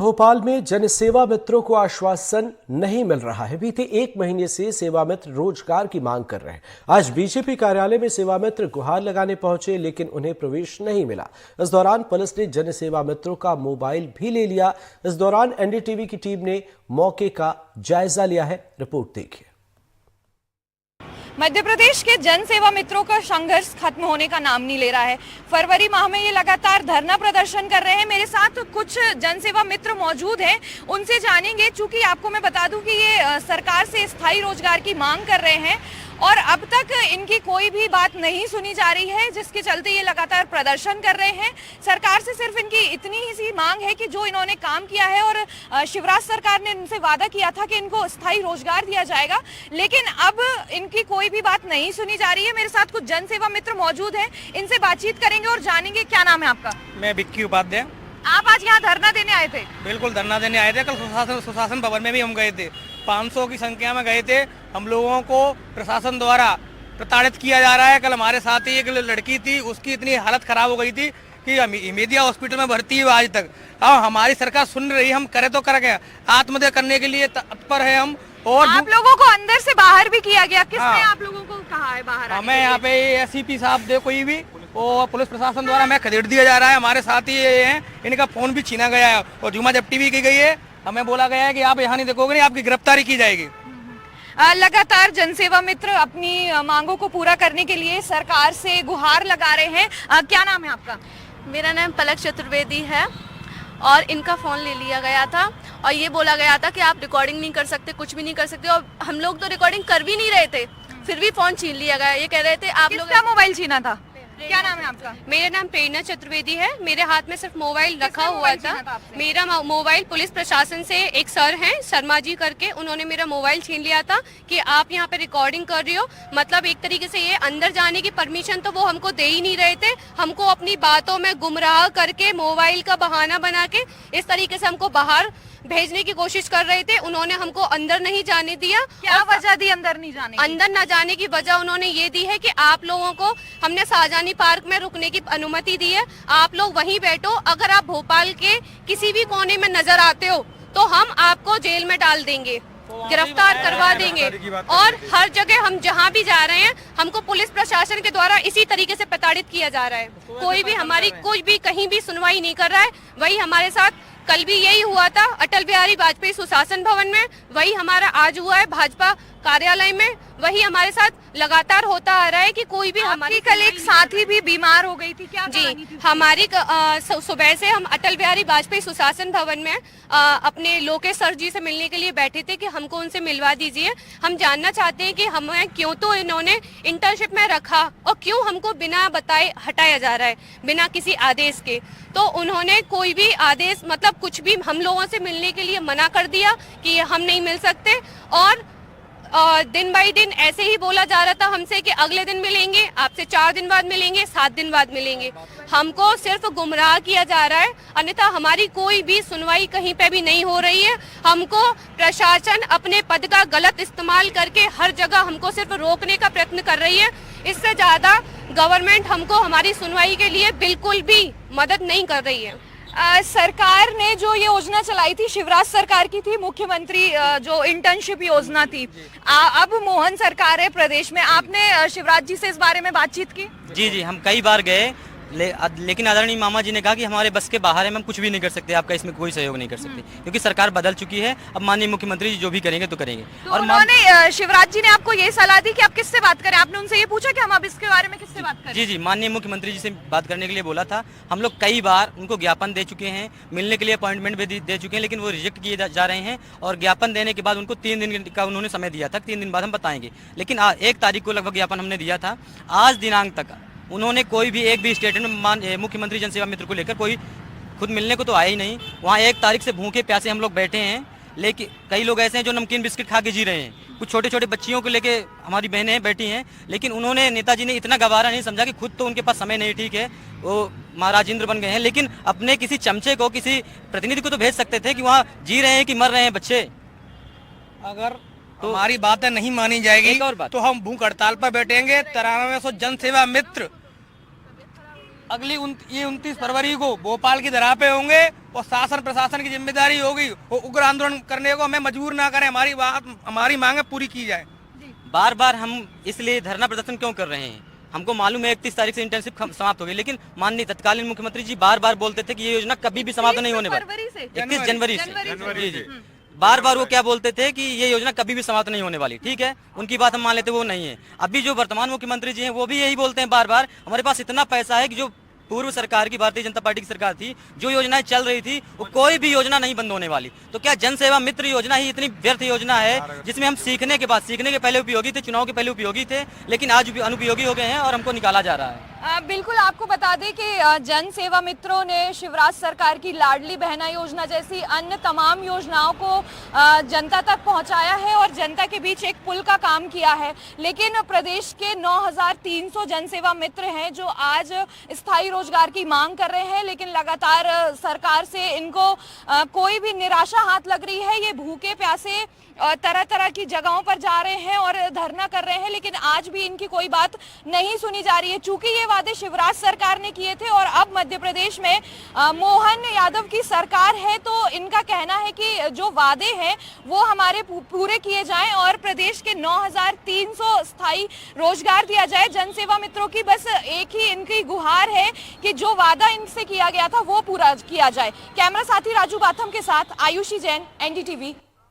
भोपाल में जन सेवा मित्रों को आश्वासन नहीं मिल रहा है। बीते 1 महीने से सेवा मित्र रोजगार की मांग कर रहे हैं। आज बीजेपी कार्यालय में सेवा मित्र गुहार लगाने पहुंचे, लेकिन उन्हें प्रवेश नहीं मिला। इस दौरान पुलिस ने जन सेवा मित्रों का मोबाइल भी ले लिया। इस दौरान एनडीटीवी की टीम ने मौके का जायजा लिया है। रिपोर्ट देखिए। मध्य प्रदेश के जन सेवा मित्रों का संघर्ष खत्म होने का नाम नहीं ले रहा है। फरवरी माह में ये लगातार धरना प्रदर्शन कर रहे हैं। मेरे साथ कुछ जन सेवा मित्र मौजूद हैं, उनसे जानेंगे। चूंकि आपको मैं बता दूं कि ये सरकार से स्थायी रोजगार की मांग कर रहे हैं और अब तक इनकी कोई भी बात नहीं सुनी जा रही है, जिसके चलते ये लगातार प्रदर्शन कर रहे हैं। सरकार से सिर्फ इनकी इतनी ही सी मांग है कि जो इन्होंने काम किया है, और शिवराज सरकार ने इनसे वादा किया था कि इनको स्थायी रोजगार दिया जाएगा, लेकिन अब इनकी कोई भी बात नहीं सुनी जा रही है। मेरे साथ कुछ जन सेवा मित्र मौजूद हैं, इनसे बातचीत करेंगे और जानेंगे। क्या नाम है आपका? मैं विक्की उपाध्याय। आप आज यहाँ धरना देने आए थे? बिल्कुल धरना देने आए थे। कल सुशासन भवन में भी हम गए थे। 500 की संख्या में गए थे। हम लोगों को प्रशासन द्वारा प्रताड़ित किया जा रहा है। कल हमारे साथ ही एक लड़की थी, उसकी इतनी हालत खराब हो गई थी कि इमीडिया हॉस्पिटल में भर्ती है आज तक। हमारी सरकार सुन रही है, हम करे तो कर गए। आत्महत्या करने के लिए तत्पर है हम। और आप लोगों को अंदर से बाहर भी किया गया? किसने आप लोगों को कहा है बाहर? हमें यहाँ पे एसपी साहब दे कोई भी और पुलिस प्रशासन द्वारा हमें खदेड़ दिया जा रहा है। हमारे साथ ही ये हैं, इनका फोन भी छीना गया है और जुमा जब्ती भी की गई है। हमें बोला गया है कि आप यहाँ नहीं देखोगे, नहीं आपकी गिरफ्तारी की जाएगी। लगातार जनसेवा मित्र अपनी मांगों को पूरा करने के लिए सरकार से गुहार लगा रहे हैं। क्या नाम है आपका? मेरा नाम पलक चतुर्वेदी है और इनका फ़ोन ले लिया गया था और ये बोला गया था कि आप रिकॉर्डिंग नहीं कर सकते, कुछ भी नहीं कर सकते। और हम लोग तो रिकॉर्डिंग कर भी नहीं रहे थे, फिर भी फ़ोन छीन लिया गया। ये कह रहे थे आप लोग। किसका मोबाइल छीना था? क्या नाम है आपका? मेरा नाम प्रेरणा चतुर्वेदी है। मेरे हाथ में सिर्फ मोबाइल रखा हुआ था। मेरा मोबाइल पुलिस प्रशासन से एक सर हैं, शर्मा जी करके, उन्होंने मेरा मोबाइल छीन लिया था कि आप यहाँ पे रिकॉर्डिंग कर रही हो। मतलब एक तरीके से ये अंदर जाने की परमिशन तो वो हमको दे ही नहीं रहे थे। हमको अपनी बातों में गुमराह करके, मोबाइल का बहाना बना के इस तरीके से हमको बाहर भेजने की कोशिश कर रहे थे। उन्होंने हमको अंदर नहीं जाने दिया। क्या वजह दी अंदर नहीं जाने की? अंदर न जाने की वजह उन्होंने ये दी है कि आप लोगों को हमने शाहजहानी पार्क में रुकने की अनुमति दी है, आप लोग वहीं बैठो। अगर आप भोपाल के किसी भी कोने में नजर आते हो तो हम आपको जेल में डाल देंगे, गिरफ्तार करवा देंगे। और हर जगह हम जहाँ भी जा रहे हैं, हमको पुलिस प्रशासन के द्वारा इसी तरीके से प्रताड़ित किया जा रहा है। कोई भी हमारी कोई भी कहीं भी सुनवाई नहीं कर रहा है। वही हमारे साथ कल भी यही हुआ था अटल बिहारी वाजपेयी सुशासन भवन में, वही हमारा आज हुआ है भाजपा कार्यालय में। वही हमारे साथ लगातार होता आ रहा है कि कोई भी हमारी। कल एक साथी भी बीमार हो गई थी, क्या जी? हमारी सुबह से हम अटल बिहारी वाजपेयी सुशासन भवन में अपने लोकेश सर जी से मिलने के लिए बैठे थे कि हमको उनसे मिलवा दीजिए। हम जानना चाहते हैं कि हमें क्यों तो इन्होंने इंटर्नशिप में रखा और क्यों हमको बिना बताए हटाया जा रहा है, बिना किसी आदेश के। तो उन्होंने कोई भी आदेश, मतलब कुछ भी, हम लोगों से मिलने के लिए मना कर दिया कि हम नहीं मिल सकते। और दिन बाई दिन ऐसे ही बोला जा रहा था हमसे कि अगले दिन मिलेंगे, आपसे 4 दिन बाद मिलेंगे, 7 दिन बाद मिलेंगे। हमको सिर्फ गुमराह किया जा रहा है, अन्यथा हमारी कोई भी सुनवाई कहीं पे भी नहीं हो रही है। हमको प्रशासन अपने पद का गलत इस्तेमाल करके हर जगह हमको सिर्फ रोकने का प्रयत्न कर रही है। इससे ज्यादा गवर्नमेंट हमको हमारी सुनवाई के लिए बिल्कुल भी मदद नहीं कर रही है। सरकार ने जो ये योजना चलाई थी, शिवराज सरकार की थी, मुख्यमंत्री जो इंटर्नशिप योजना थी, अब मोहन सरकार है प्रदेश में। आपने शिवराज जी से इस बारे में बातचीत की? जी, हम कई बार गए, लेकिन आदरणीय मामा जी ने कहा कि हमारे बस के बाहर है, हम कुछ भी नहीं कर सकते, आपका इसमें कोई सहयोग नहीं कर सकते, क्योंकि सरकार बदल चुकी है। अब माननीय मुख्यमंत्री जी जो भी करेंगे तो करेंगे। तो और उन्होंने शिवराज जी ने आपको ये सलाह दी कि आप किससे बात करें? आपने उनसे ये पूछा कि हम अब इसके बारे में किससे बात करें? जी, माननीय मुख्यमंत्री जी से बात करने के लिए बोला था। हम लोग कई बार उनको ज्ञापन दे चुके हैं, मिलने के लिए अपॉइंटमेंट भी दे चुके हैं, लेकिन वो रिजेक्ट किए जा रहे हैं। और ज्ञापन देने के बाद उनको 3 दिन का उन्होंने समय दिया था, 3 दिन बाद हम बताएंगे। लेकिन 1 तारीख को लगभग ज्ञापन हमने दिया था। आज दिनांक तक उन्होंने कोई भी एक भी स्टेटमेंट मुख्यमंत्री जनसेवा मित्र को लेकर कोई खुद मिलने को तो आया ही नहीं। वहाँ 1 तारीख से भूखे प्यासे हम लोग बैठे हैं, लेकिन कई लोग ऐसे हैं जो नमकीन बिस्किट खा के जी रहे हैं। कुछ छोटे छोटे बच्चियों को लेके हमारी बहनें बैठी हैं, लेकिन उन्होंने, नेताजी ने इतना गवारा नहीं समझा कि खुद तो उनके पास समय नहीं, ठीक है, वो महाराज इंद्र बन गए हैं, लेकिन अपने किसी चमचे को, किसी प्रतिनिधि को तो भेज सकते थे कि वहाँ जी रहे हैं कि मर रहे हैं बच्चे। अगर तो हमारी बातें नहीं मानी जाएगी तो हम भूख हड़ताल पर बैठेंगे। 9300 जन सेवा मित्र अगली 29 फरवरी को भोपाल की धरा पे होंगे और शासन प्रशासन की जिम्मेदारी होगी वो उग्र आंदोलन करने को, हमें मजबूर ना करें, हमारी बात, हमारी मांगे पूरी की जाए। बार बार हम इसलिए धरना प्रदर्शन क्यों कर रहे हैं? हमको मालूम है 31 तारीख से इंटर्नशिप समाप्त हो गई, लेकिन माननीय तत्कालीन मुख्यमंत्री जी बार बार बोलते थे कि ये योजना कभी भी समाप्त नहीं होने वाली। 31 जनवरी से जी बार बार वो क्या बोलते थे कि ये योजना कभी भी समाप्त नहीं होने वाली। ठीक है, उनकी बात हम मान लेते, वो नहीं है। अभी जो वर्तमान मुख्यमंत्री जी हैं वो भी यही बोलते हैं बार बार, हमारे पास इतना पैसा है कि जो पूर्व सरकार की, भारतीय जनता पार्टी की सरकार थी, जो योजनाएं चल रही थी वो कोई भी योजना नहीं बंद होने वाली। तो क्या जन सेवा मित्र योजना ही इतनी व्यर्थ योजना है जिसमें हम सीखने के पहले उपयोगी थे, चुनाव के पहले उपयोगी थे, लेकिन आज अनुपयोगी हो गए हैं और हमको निकाला जा रहा है। बिल्कुल, आपको बता दें कि जन सेवा मित्रों ने शिवराज सरकार की लाडली बहना योजना जैसी अन्य तमाम योजनाओं को जनता तक पहुंचाया है और जनता के बीच एक पुल का काम किया है। लेकिन प्रदेश के 9300 जन सेवा मित्र हैं जो आज स्थायी रोजगार की मांग कर रहे हैं, लेकिन लगातार सरकार से इनको कोई भी निराशा हाथ लग रही है। ये भूखे प्यासे तरह तरह की जगहों पर जा रहे हैं और धरना कर रहे हैं, लेकिन आज भी इनकी कोई बात नहीं सुनी जा रही है। चूंकि ये वादे शिवराज सरकार ने किए थे और अब मध्य प्रदेश में मोहन यादव की सरकार है, तो इनका कहना है कि जो वादे हैं वो हमारे पूरे किए जाएं और प्रदेश के 9300 स्थायी रोजगार दिया जाए। जनसेवा मित्रों की बस एक ही इनकी गुहार है कि जो वादा इनसे किया गया था वो पूरा किया जाए। कैमरा साथी राजू बाथम के साथ आयुषी जैन, NDTV।